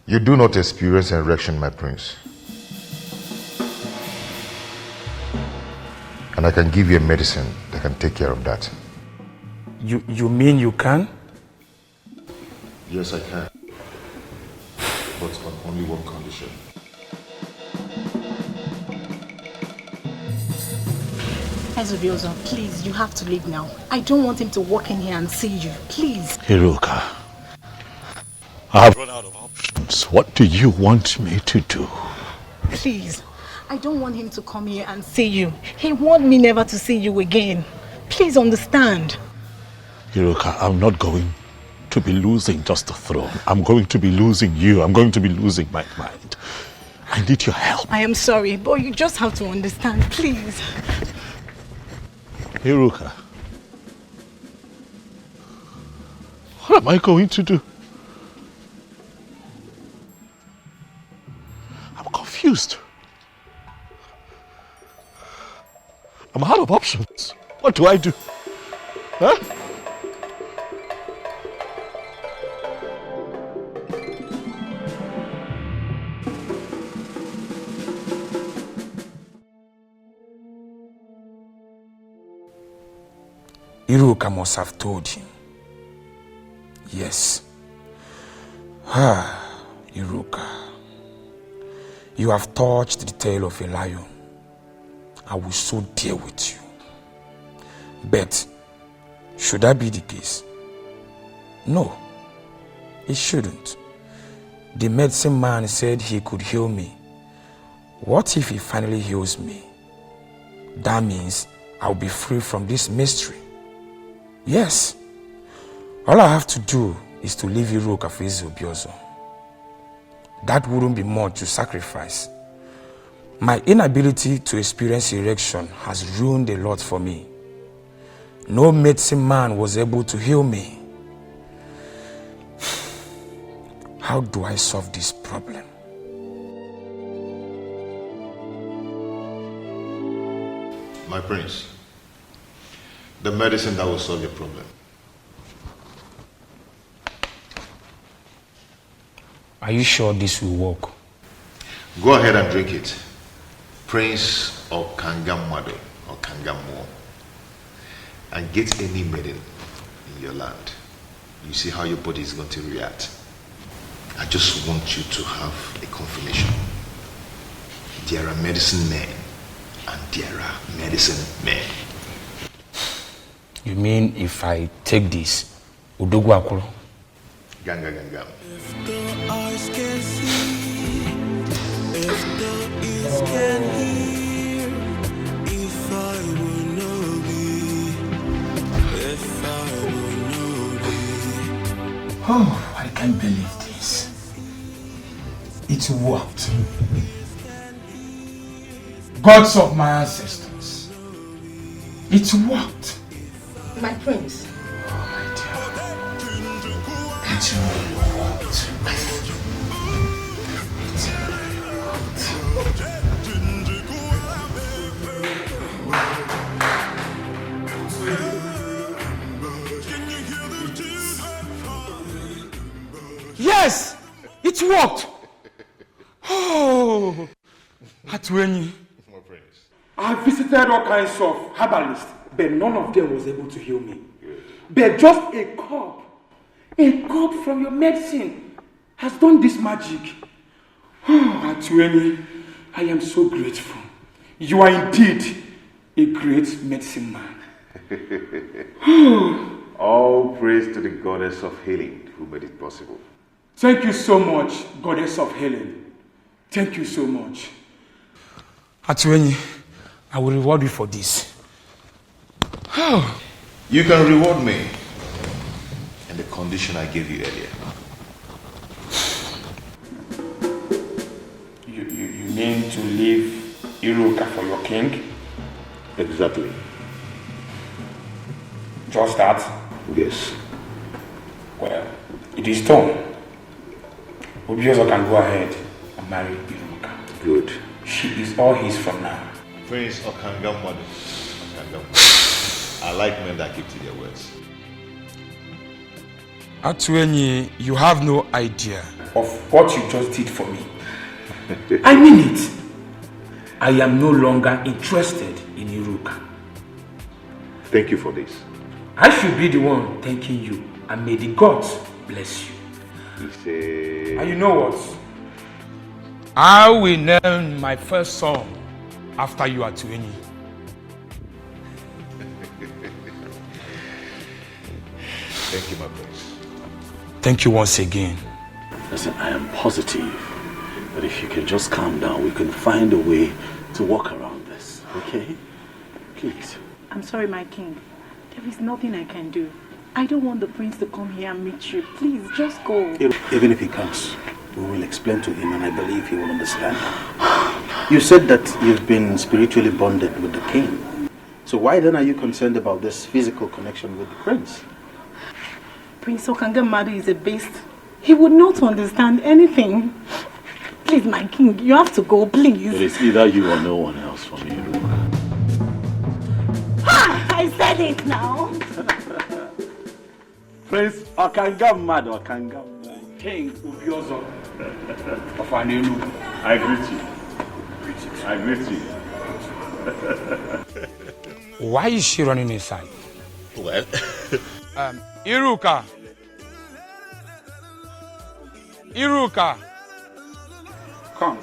You do not experience erection, my prince. And I can give you a medicine that can take care of that. You mean you can? Yes, I can. But on only one condition. Ezobiozo, please, you have to leave now. I don't want him to walk in here and see you. Please. Iruka, I have run out of options. What do you want me to do? Please. I don't want him to come here and see you. He wants me never to see you again. Please understand. Iruka, I'm not going to be losing just the throne. I'm going to be losing you. I'm going to be losing my mind. I need your help. I am sorry, but you just have to understand, please. Iruka, what am I going to do? I'm confused. I'm out of options. What do I do? Huh? Iruka must have told him. Yes. Iruka. You have touched the tail of a lion. I will so deal with you. But should that be the case? No, it shouldn't. The medicine man said he could heal me. What if he finally heals me? That means I'll be free from this mystery. Yes. All I have to do is to leave Iruka for Ezobiozo. That wouldn't be much to sacrifice. My inability to experience erection has ruined a lot for me. No medicine man was able to heal me. How do I solve this problem? My prince, the medicine that will solve your problem. Are you sure this will work? Go ahead and drink it. Prince or Kangamado or Kangamo. And get any maiden in your land. You see how your body is going to react. I just want you to have a confirmation. There are medicine men and there are medicine men. You mean if I take this, Udogu Akuro? Ganga Ganga. If the eyes can see, if the ears can hear, if I will know thee, if I will know thee. Oh, I can't believe this. It worked. Gods of my ancestors. It worked. My prince. Oh, my dear. It really worked. Yes! It worked! Oh! Atweni. I visited all kinds of herbalists, but none of them was able to heal me. But just a cup from your medicine has done this magic. Oh, Atweni, I am so grateful. You are indeed a great medicine man. All praise to the goddess of healing who made it possible. Thank you so much, goddess of healing. Thank you so much. Atweni, I will reward you for this. You can reward me in the condition I gave you earlier. You mean to leave Iruka for your king? Exactly. Just that? Yes. Well, it is done. Obiozo can go ahead and marry Iruka. Good. She is all his from now. Prince Okangamwadu. I like men that keep to their words. Atweni, you have no idea of what you just did for me. I mean it. I am no longer interested in Iruka. Thank you for this. I should be the one thanking you, and may the gods bless you. Say... And you know what? I will name my first son after you, Atueni. Thank you, my prince. Thank you once again. Listen, I am positive that if you can just calm down, we can find a way to walk around this, okay? Please. I'm sorry, my king. There is nothing I can do. I don't want the prince to come here and meet you. Please, just go. Even if he comes, we will explain to him and I believe he will understand. You said that you've been spiritually bonded with the king. So why then are you concerned about this physical connection with the prince? Prince Okangamadu is a beast. He would not understand anything. Please, my king, you have to go, please. It is either you or no one else for me, Ruka. I said it now. Prince Okangamadu, Okangamadu. King Ubiozo of Anelu. I greet you. I greet you. Why is she running inside? Well, Iruka. Iruka. Come.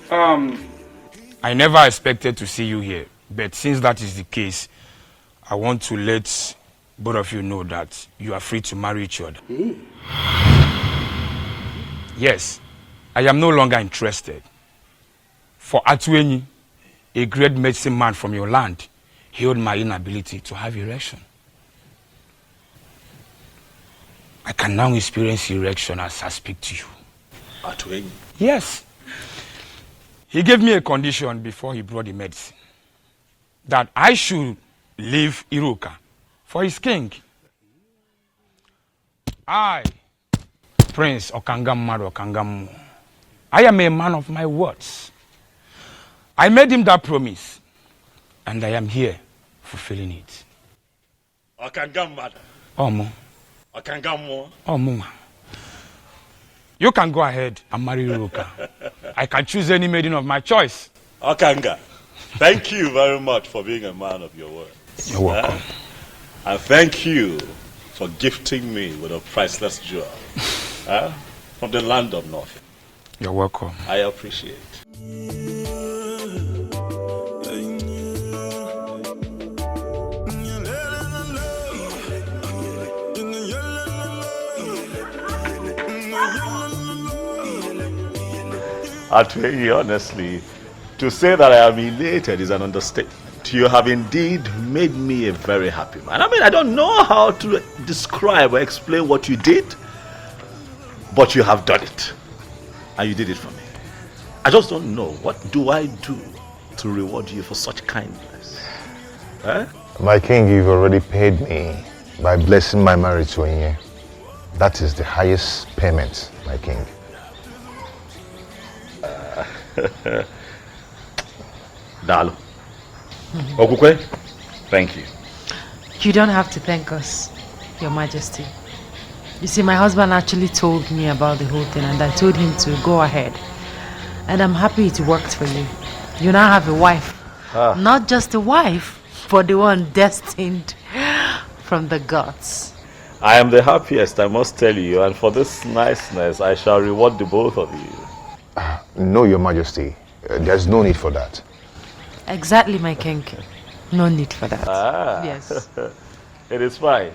Come. I never expected to see you here, but since that is the case, I want to let both of you know that you are free to marry each other. Hey. Yes, I am no longer interested. For Atueni, a great medicine man from your land, healed my inability to have erection. I can now experience erection as I speak to you. Atueni? Yes. He gave me a condition before he brought the medicine, that I should leave Iruka for his king. I, Prince Okangamadu Okangamu, I am a man of my words. I made him that promise, and I am here fulfilling it. Okangamadu. Omo. Okangamu. Omo. You can go ahead and marry Iruka. I can choose any maiden of my choice. Okanga, thank you very much for being a man of your word. You're welcome. And thank you for gifting me with a priceless jewel from the land of North. You're welcome. I appreciate. Atueni, honestly, to say that I am elated is an understatement. You have indeed made me a very happy man. I mean, I don't know how to describe or explain what you did, but you have done it. And you did it for me. I just don't know, what do I do to reward you for such kindness? My king, you've already paid me by blessing my marriage to Onye. That is the highest payment, my king. Dalo. Okukwe, thank you. You don't have to thank us, Your Majesty. You see, my husband actually told me about the whole thing and I told him to go ahead. And I'm happy it worked for you. You now have a wife. Not just a wife, but the one destined from the gods. I am the happiest, I must tell you, and for this niceness, I shall reward the both of you. No, Your Majesty. There's no need for that. Exactly, my king. No need for that. Yes. It is fine.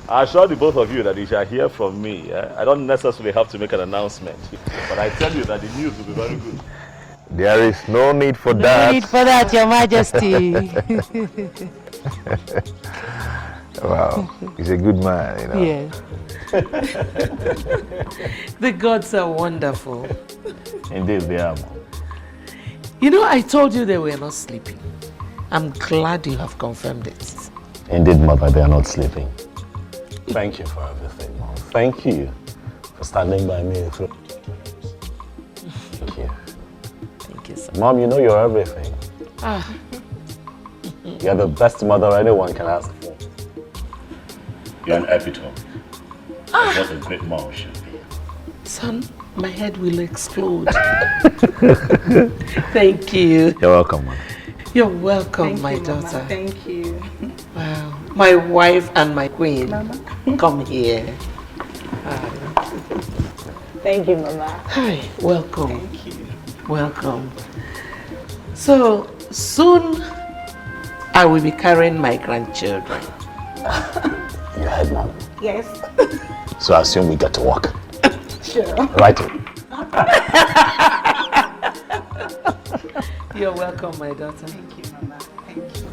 I assure the both of you that you shall hear from me. I don't necessarily have to make an announcement, but I tell you that the news will be very good. There is no need for that. No need for that, Your Majesty. Wow, he's a good man, you know. Yes. The gods are wonderful. Indeed, they are. You know, I told you they were not sleeping. I'm glad you have confirmed it. Indeed, Mother, they are not sleeping. Thank you for everything, Mom. Thank you for standing by me through. Thank you. Thank you, sir. Mom, you know you're everything. You're the best mother anyone can ask for. You're an epitome. What a great mom should be. Son, my head will explode. Thank you. You're welcome, Mom. You're welcome, Thank my you, daughter. Mama. Thank you. Wow. My wife and my queen. Mama. Come here. Thank you, Mama. Hi, welcome. Thank you. Welcome. So, soon I will be carrying my grandchildren. You heard, Mom? Yes. So I assume we get to work. Sure. Right. You're welcome, my daughter. Thank you, Mama. Thank you.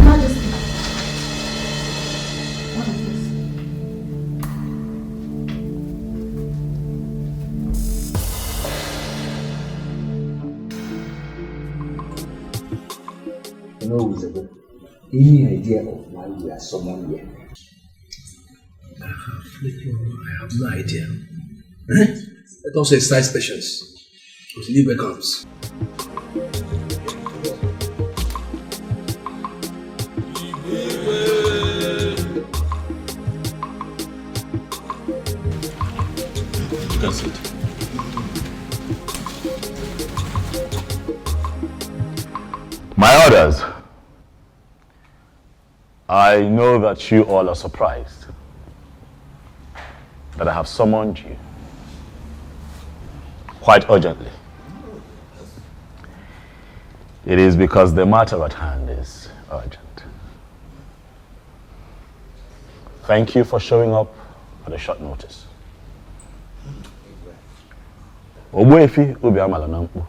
Majesty. What is this? No, Isabel. Any idea of why we are summoned here? I have no idea. Let us exercise patience until Libre comes. You can sit. My orders. I know that you all are surprised that I have summoned you quite urgently. It is because the matter at hand is urgent. Thank you for showing up at a short notice. Ogbuefi Obiamala Nampo.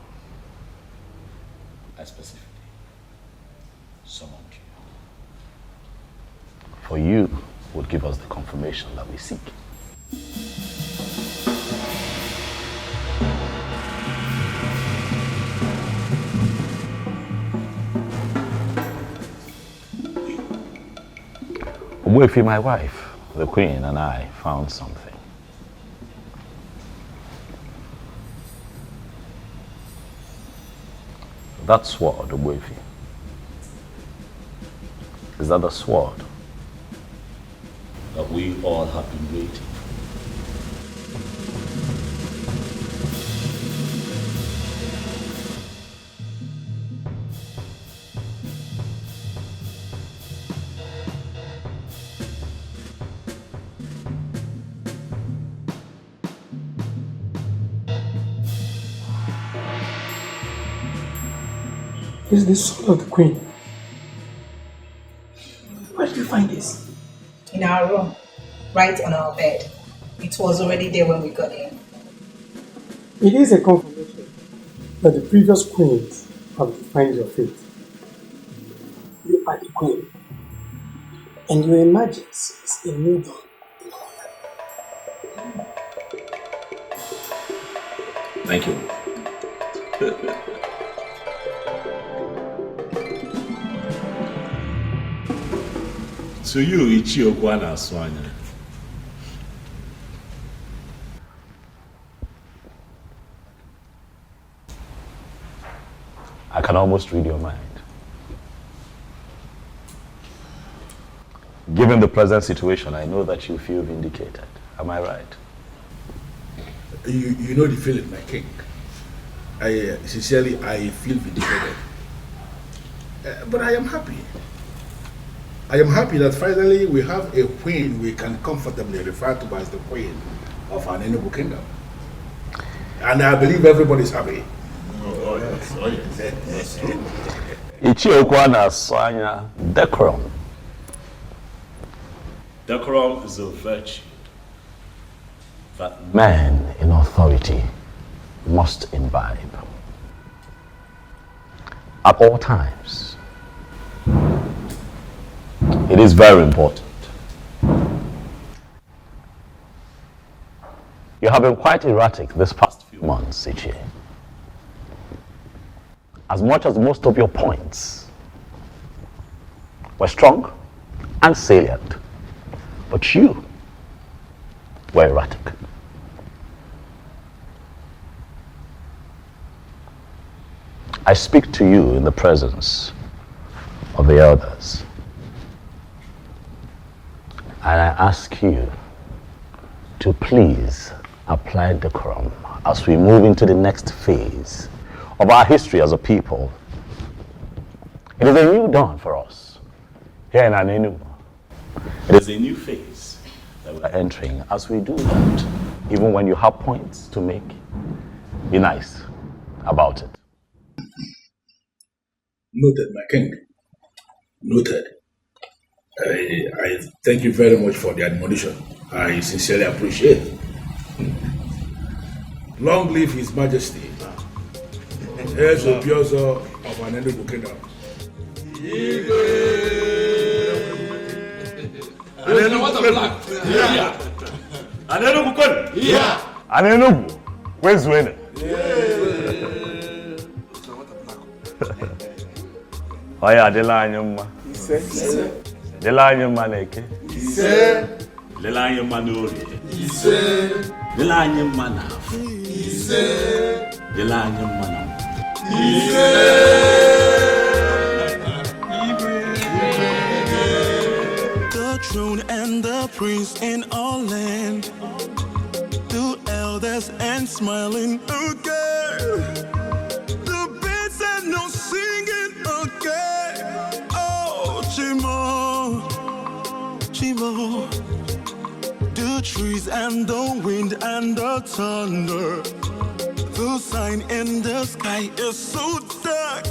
I specifically summoned you. For you would give us the confirmation that we seek. Ogbuefi, my wife, the Queen, and I found something. That sword, Ogbuefi, is that the sword that we all have been waiting for? This is the sword of the Queen. Where did you find this? In our room, right on our bed. It was already there when we got in. It is a confirmation that the previous queens have defined your fate. You are the queen, and your emergence is a new dawn in our life. Thank you. To you, Ichiokwana Swanya. I can almost read your mind. Given the present situation, I know that you feel vindicated. Am I right? You know the feeling, my king. I sincerely feel vindicated. But I am happy. I am happy that finally we have a queen we can comfortably refer to as the queen of our Enugu kingdom. And I believe everybody's happy. Oh yes, oh yes. Ichiokwana Swanya, decorum. Decorum is a virtue that Man in authority must imbibe. At all times. It is very important. You have been quite erratic this past few months, Ichie. As much as most of your points were strong and salient, but you were erratic. I speak to you in the presence of the elders. And I ask you to please apply decorum as we move into the next phase of our history as a people. It is a new dawn for us. here in Anenu. It is a new phase that we are entering. As we do that, even when you have points to make, be nice about it. Noted, my king. Noted. I thank you very much for the admonition. I sincerely appreciate it. Long live His Majesty. Here's the Biozo of an Enugu Kingdom. Anenugu, where's winning? Oh yeah, Delanyuma. Delanyuma Neke. Delanyuma Nuri. Delanyuma Naf. Delanyuma Nam. The throne and the prince in all land, two elders and smiling again. The birds and no singing again. Oh, Chimo, Chimo. The trees and the wind and the thunder. The sign in the sky is so dark.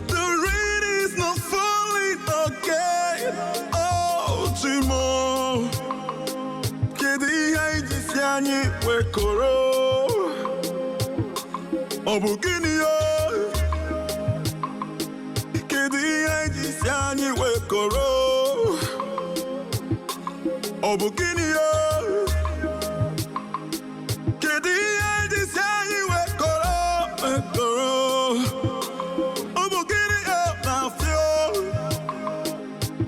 The rain is not falling again. Oh, Chimo. Kedi haiji siani wekoro. Obukini yo. Kedi haiji siani wekoro. Obukini yo. Kedi haiji siani wekoro. Obukini yo nafio.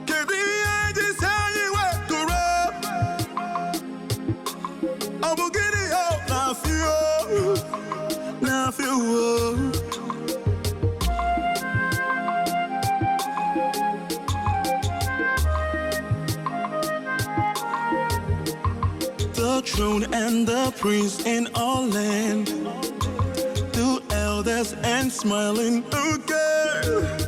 Kedi haiji siani wekoro. Obukini yo nafio. Nafio. The throne and the prince in all land, two elders and smiling again.